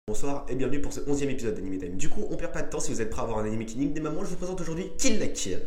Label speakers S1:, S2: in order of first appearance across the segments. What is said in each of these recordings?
S1: Bonsoir et bienvenue pour ce 11e épisode d'Anime Time. Du coup, on perd pas de temps, si vous êtes prêts à avoir un anime qui nique des mamans, je vous présente aujourd'hui Kill la Kill.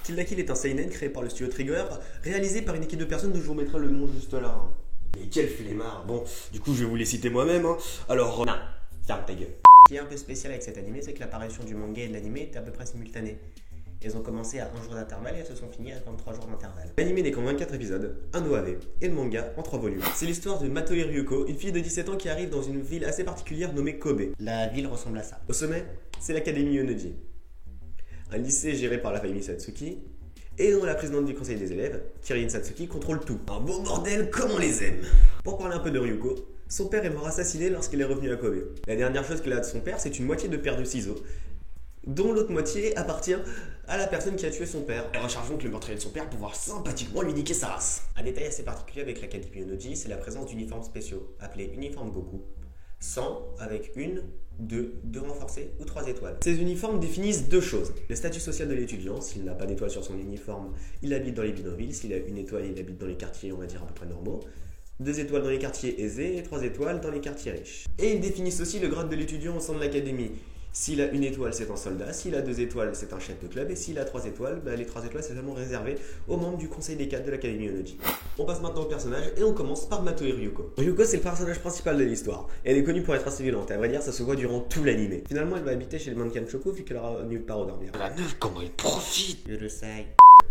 S1: キルラキルest un seinen créé par le studio Trigger, réalisé par une équipe de personnes dont je vous mettrai le nom juste là. Mais quel flemmard. Bon, du coup je vais vous les citer moi-même. Alors... Non, ferme ta gueule. Ce qui est un peu spécial avec cet animé, c'est que l'apparition du manga et de l'animé était à peu près simultanée. Elles ont commencé à 1 jour d'intervalle et elles se sont finies à 23 jours d'intervalle. L'animé n'est qu'en 24 épisodes, un OAV, et le manga en 3 volumes. C'est l'histoire de Matoi Ryuko, une fille de 17 ans qui arrive dans une ville assez particulière nommée Kobe. La ville ressemble à ça. Au sommet, c'est l'Académie Yonoji, un lycée géré par la famille Satsuki, et dont la présidente du conseil des élèves, Kirin Satsuki, contrôle tout. Un beau bordel comme on les aime. Pour parler un peu de Ryuko, son père est mort assassiné lorsqu'il est revenu à Kobe. La dernière chose qu'elle a de son père, c'est une moitié de paire de ciseaux, dont l'autre moitié appartient à la personne qui a tué son père. Elle recherche donc le meurtrier de son père pour pouvoir sympathiquement lui niquer sa race. Un détail assez particulier avec l'Académie Yonoji, c'est la présence d'uniformes spéciaux, appelés uniformes Goku, 100 avec 1, 2 renforcés ou 3 étoiles. Ces uniformes définissent deux choses. Le statut social de l'étudiant, s'il n'a pas d'étoile sur son uniforme, il habite dans les bidonvilles, s'il a une étoile, il habite dans les quartiers, on va dire à peu près normaux. 2 étoiles dans les quartiers aisés et 3 étoiles dans les quartiers riches. Et ils définissent aussi le grade de l'étudiant au sein de l'académie. S'il a 1 étoile, c'est un soldat, s'il a 2 étoiles, c'est un chef de club, et s'il a 3 étoiles, les 3 étoiles, c'est seulement réservé aux membres du conseil des cadres de l'Académie Yonoji. On passe maintenant au personnage, et on commence par Matoi Ryuko. Ryuko, c'est le personnage principal de l'histoire. Elle est connue pour être assez violente, et à vrai dire, ça se voit durant tout l'anime. Finalement, elle va habiter chez le Mankan Choku, vu qu'elle aura nulle part où dormir. La meuf, comment elle profite! Je le sais.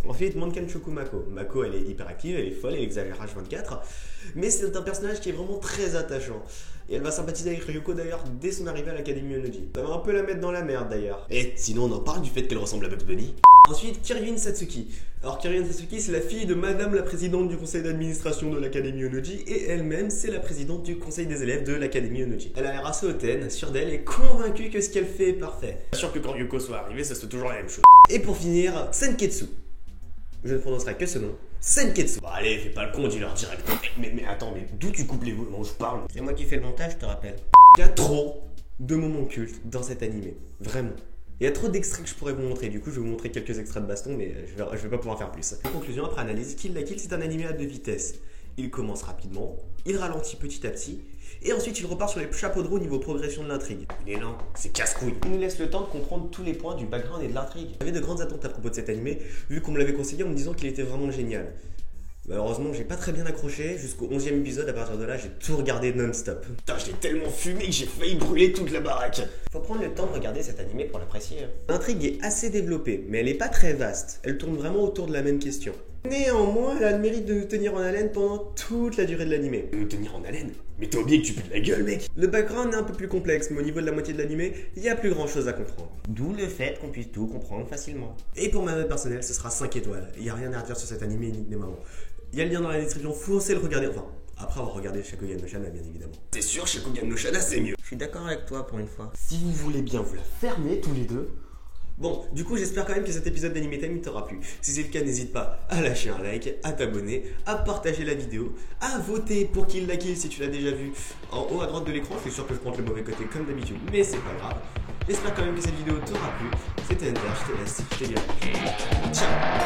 S1: Ensuite, Mankan Choku Mako. Mako, elle est hyperactive, elle est folle, elle exagère H24, mais c'est un personnage qui est vraiment très attachant. Et elle va sympathiser avec Ryuko d'ailleurs dès son arrivée à l'Académie Yonoji. Ça va un peu la mettre dans la merde d'ailleurs. Et sinon on en parle du fait qu'elle ressemble à Bugs Bunny. Ensuite, Kirin Satsuki. Alors Kirin Satsuki, c'est la fille de madame la présidente du conseil d'administration de l'Académie Yonoji, et elle-même c'est la présidente du conseil des élèves de l'Académie Yonoji. Elle a l'air assez hautaine, sûre d'elle et convaincue que ce qu'elle fait est parfait. Bien sûr que quand Ryuko soit arrivé, ça soit toujours la même chose. Et pour finir, Senketsu. Je ne prononcerai que ce nom. Senketsu. Bah allez, fais pas le con, dis-leur direct. Mais attends, mais d'où tu coupes les mots dont je parle? C'est moi qui fais le montage, je te rappelle. Il y a trop de moments cultes dans cet animé. Vraiment. Il y a trop d'extraits que je pourrais vous montrer. Du coup, je vais vous montrer quelques extraits de baston, mais je vais pas pouvoir faire plus. En conclusion, après analyse, Kill la Kill, c'est un animé à 2 vitesses. Il commence rapidement, il ralentit petit à petit, et ensuite il repart sur les chapeaux de roue niveau progression de l'intrigue. Il est lent, c'est casse-couille. Il nous laisse le temps de comprendre tous les points du background et de l'intrigue. J'avais de grandes attentes à propos de cet animé, vu qu'on me l'avait conseillé en me disant qu'il était vraiment génial. Malheureusement, j'ai pas très bien accroché jusqu'au 11e épisode. À partir de là, j'ai tout regardé non-stop. Putain, je l'ai tellement fumé que j'ai failli brûler toute la baraque. Faut prendre le temps de regarder cet animé pour l'apprécier. L'intrigue est assez développée, mais elle est pas très vaste. Elle tourne vraiment autour de la même question. Néanmoins, elle a le mérite de nous tenir en haleine pendant toute la durée de l'animé. Nous tenir en haleine? Mais t'as oublié que tu pues de la gueule, mec. Le background est un peu plus complexe, mais au niveau de la moitié de l'animé, il y a plus grand chose à comprendre. D'où le fait qu'on puisse tout comprendre facilement. Et pour ma note personnelle, ce sera 5 étoiles. Il y a rien à redire sur cet animé ni des mamans. Il y a le lien dans la description, foncez le regarder. Enfin, après avoir regardé Shakugan no Shana, bien évidemment. C'est sûr, Shakugan no Shana, c'est mieux. Je suis d'accord avec toi pour une fois. Si vous voulez bien vous la fermer tous les deux. Bon, du coup, j'espère quand même que cet épisode d'Anime Time t'aura plu. Si c'est le cas, n'hésite pas à lâcher un like, à t'abonner, à partager la vidéo, à voter pour Kill la Kill si tu l'as déjà vu en haut à droite de l'écran. Je suis sûr que je prends le mauvais côté comme d'habitude, mais c'est pas grave. J'espère quand même que cette vidéo t'aura plu. C'était Ender, je te laisse, je te dis à la prochaine. Ciao.